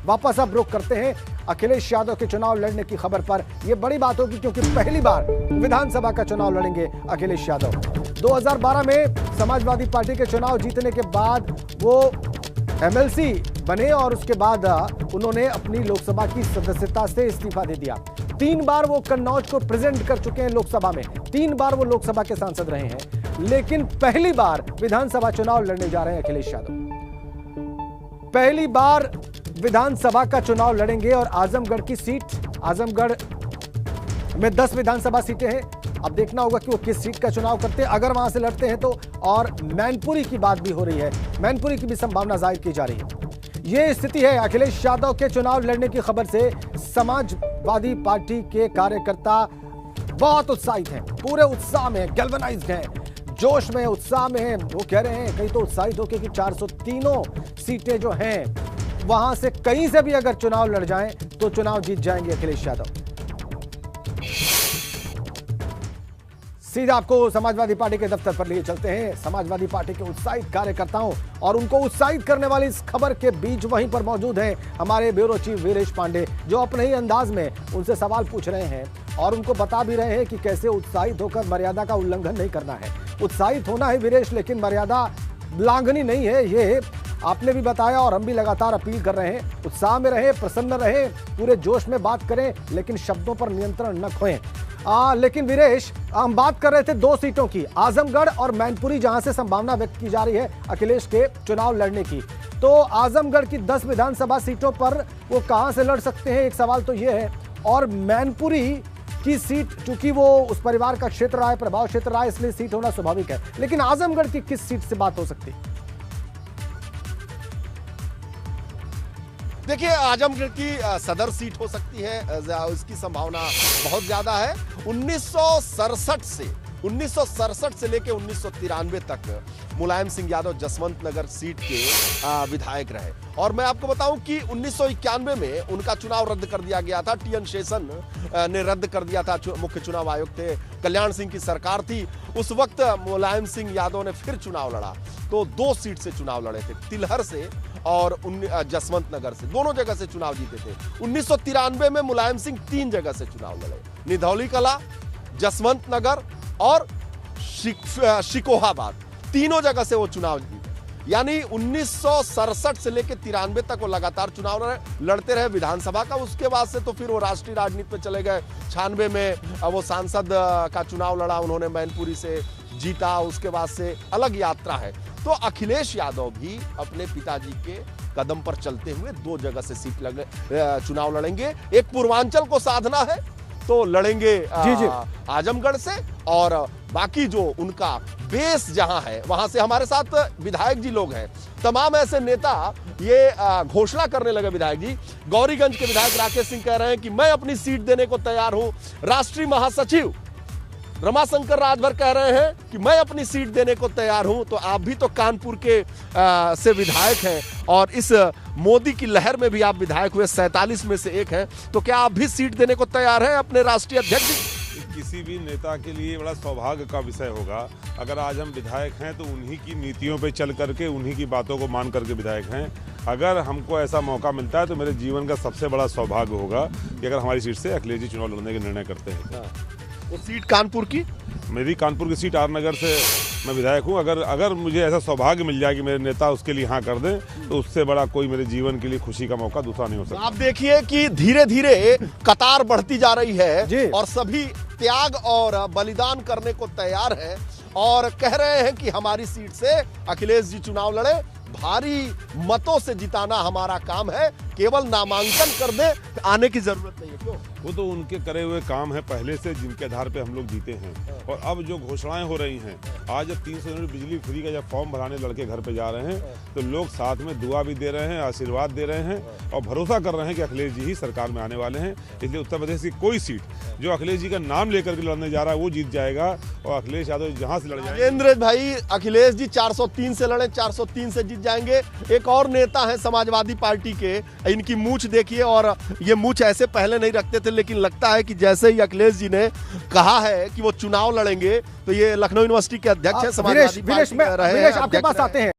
वापस अब रुख करते हैं अखिलेश यादव के चुनाव लड़ने की खबर पर। यह बड़ी बात होगी क्योंकि पहली बार विधानसभा का चुनाव लड़ेंगे अखिलेश यादव। 2012 में समाजवादी पार्टी के चुनाव जीतने के बाद वो एमएलसी बने और उसके बाद उन्होंने अपनी लोकसभा की सदस्यता से इस्तीफा दे दिया। 3 बार वो कन्नौज को प्रेजेंट कर चुके हैं लोकसभा में, 3 बार वो लोकसभा के सांसद रहे हैं, लेकिन पहली बार विधानसभा चुनाव लड़ने जा रहे हैं अखिलेश यादव। पहली बार विधानसभा का चुनाव लड़ेंगे और आजमगढ़ की सीट, आजमगढ़ में 10 विधानसभा सीटें हैं। अब देखना होगा कि वो किस सीट का चुनाव करते हैं, अगर वहां से लड़ते हैं तो। और मैनपुरी की बात भी हो रही है, मैनपुरी की भी संभावना जाहिर की जा रही है। यह स्थिति है अखिलेश यादव के चुनाव लड़ने की खबर से समाजवादी पार्टी के कार्यकर्ता बहुत उत्साहित हैं, पूरे उत्साह में, गैल्वेनाइज्ड हैं, जोश में, उत्साह में हैं। वो कह रहे हैं, कई तो उत्साहित होकर कि 403 सीटें जो हैं वहां से कहीं से भी अगर चुनाव लड़ जाएं तो चुनाव जीत जाएंगे अखिलेश यादव। सीधा आपको समाजवादी पार्टी के दफ्तर पर लिए चलते हैं। समाजवादी पार्टी के उत्साहित कार्यकर्ताओं और उनको उत्साहित करने वाली इस खबर के बीच वहीं पर मौजूद हैं हमारे ब्यूरो चीफ वीरेश पांडे, जो अपने ही अंदाज में उनसे सवाल पूछ रहे हैं और उनको बता भी रहे हैं कि कैसे उत्साहित होकर मर्यादा का उल्लंघन नहीं करना है। उत्साहित होना है वीरेश, लेकिन मर्यादा उल्लंघनी नहीं है, ये आपने भी बताया और हम भी लगातार अपील कर रहे हैं। उत्साह में रहे, प्रसन्न रहे, पूरे जोश में बात करें, लेकिन शब्दों पर नियंत्रण न खोएं। लेकिन वीरेश, हम बात कर रहे थे 2 सीटों की, आजमगढ़ और मैनपुरी, जहां से संभावना व्यक्त की जा रही है अखिलेश के चुनाव लड़ने की। तो आजमगढ़ की 10 विधानसभा सीटों पर वो कहां से लड़ सकते हैं, एक सवाल तो ये है। और मैनपुरी की सीट, चूंकि वो उस परिवार का क्षेत्र रहा है, प्रभाव क्षेत्र रहा है, इसलिए सीट होना स्वाभाविक है, लेकिन आजमगढ़ की किस सीट से बात हो सकती है? देखिए, आजमगढ़ की सदर सीट हो सकती है, उसकी संभावना बहुत ज्यादा है। 1967 से लेकर 1993 तक मुलायम सिंह यादव जसवंत नगर सीट के विधायक रहे। और मैं आपको बताऊं कि 1991 में उनका चुनाव रद्द कर दिया गया था। टी.एन. शेषन ने रद्द कर दिया था, मुख्य चुनाव आयुक्त थे, कल्याण सिंह की सरकार थी। उस वक्त मुलायम सिंह यादव ने फिर चुनाव लड़ा, तो 2 सीट से चुनाव लड़े थे, तिलहर से और जसवंत नगर से, दोनों जगह से चुनाव जीते थे। 1993 में मुलायम सिंह 3 जगह से चुनाव लड़े, निधौली कला, जसवंत नगर और शिकोहाबाद, तीनों जगह से वो चुनाव जीते। यानी 1967 से लेकर 93 तक वो लगातार चुनाव लड़ते रहे विधानसभा का। उसके बाद से तो फिर वो राष्ट्रीय राजनीति में चले गए। 96 में वो सांसद का चुनाव लड़ा, उन्होंने मैनपुरी से जीता। उसके बाद से अलग यात्रा है। तो अखिलेश यादव भी अपने पिताजी के कदम पर चलते हुए 2 जगह से चुनाव लड़ेंगे। एक पूर्वांचल को साधना है तो लड़ेंगे आजमगढ़ से, और बाकी जो उनका बेस जहां है वहां से। हमारे साथ विधायक जी लोग हैं, तमाम ऐसे नेता ये घोषणा करने लगे। विधायक जी, गौरीगंज के विधायक राकेश सिंह कह रहे हैं कि मैं अपनी सीट देने को तैयार हूं। राष्ट्रीय महासचिव रमाशंकर राजभर कह रहे हैं कि मैं अपनी सीट देने को तैयार हूं। तो आप भी तो कानपुर के से विधायक हैं और इस मोदी की लहर में भी आप विधायक हुए, 47 में से एक हैं। तो क्या आप भी सीट देने को तैयार हैं अपने राष्ट्रीय अध्यक्ष? किसी भी नेता के लिए बड़ा सौभाग्य का विषय होगा। अगर आज हम विधायक हैं तो उन्हीं की नीतियों पे चल करके, उन्हीं की बातों को मान करके विधायक हैं। अगर हमको ऐसा मौका मिलता है तो मेरे जीवन का सबसे बड़ा सौभाग्य होगा कि अगर हमारी सीट से अखिलेश जी चुनाव लड़ने के निर्णय करते हैं। वो सीट कानपुर की? मेरी कानपुर की सीट, आर नगर से मैं विधायक हूं। अगर मुझे ऐसा सौभाग्य मिल जाए कि मेरे नेता उसके लिए हाँ कर दें, तो उससे बड़ा कोई मेरे जीवन के लिए खुशी का मौका दूसरा नहीं हो सकता। आप देखिए कि धीरे धीरे कतार बढ़ती जा रही है और सभी त्याग और बलिदान करने को तैयार है और कह रहे हैं कि हमारी सीट से अखिलेश जी चुनाव लड़े, भारी मतों से जिताना हमारा काम है, केवल नामांकन कर दे, आने की जरूरत नहीं है। क्यों? वो तो उनके करे हुए काम है पहले से, जिनके आधार पे हम लोग जीते हैं। और अब जो घोषणाएं हो रही हैं, आज जब 300 यूनिट बिजली फ्री का जब फॉर्म भराने लड़के घर पे जा रहे हैं, तो लोग साथ में दुआ भी दे रहे हैं, आशीर्वाद दे रहे हैं और भरोसा कर रहे हैं कि अखिलेश जी ही सरकार में आने वाले हैं। इसलिए उत्तर प्रदेश की कोई सीट जो अखिलेश जी का नाम लेकर के लड़ने जा रहा है वो जीत जाएगा और अखिलेश यादव जहां से लड़ जाएंगे। राजेंद्र भाई, अखिलेश जी 403 से लड़े, 403 से जीत जाएंगे। एक और नेता है समाजवादी पार्टी के, इनकी मूंछ देखिए, और ये मूंछ ऐसे पहले नहीं रखते थे, लेकिन लगता है कि जैसे ही अखिलेश जी ने कहा है कि वो चुनाव लड़ेंगे, तो ये लखनऊ यूनिवर्सिटी के अध्यक्ष है समाजवादी पार्टी के रहे हैं। आपके पास आते हैं,